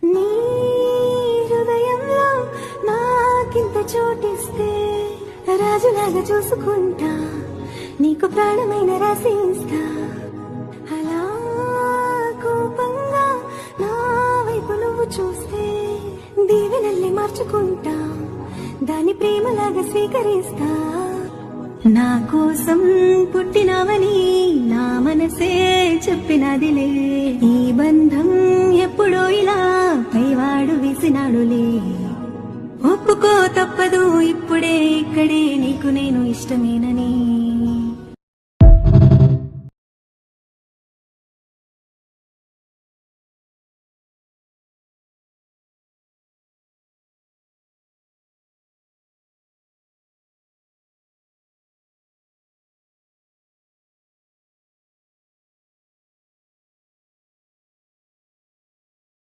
నీ హృదయంలో నాకింత చోటిస్తే రాజులాగా చూసుకుంటా, నీకు ప్రాణమైన రాసిస్తా. అలా కోపంగా నా వైపు నువ్వు చూస్తే దీవెనల్ని మార్చుకుంటా, దాని ప్రేమలాగా స్వీకరిస్తా. నా కోసం పుట్టినవని నా మనసే చెప్పినదిలే, ఈ బంధం ఎప్పుడో ఇలా పైవాడు వేసినాడులే. ఒప్పుకో తప్పదు ఇప్పుడే ఇక్కడే నీకు నేను ఇష్టమేనని.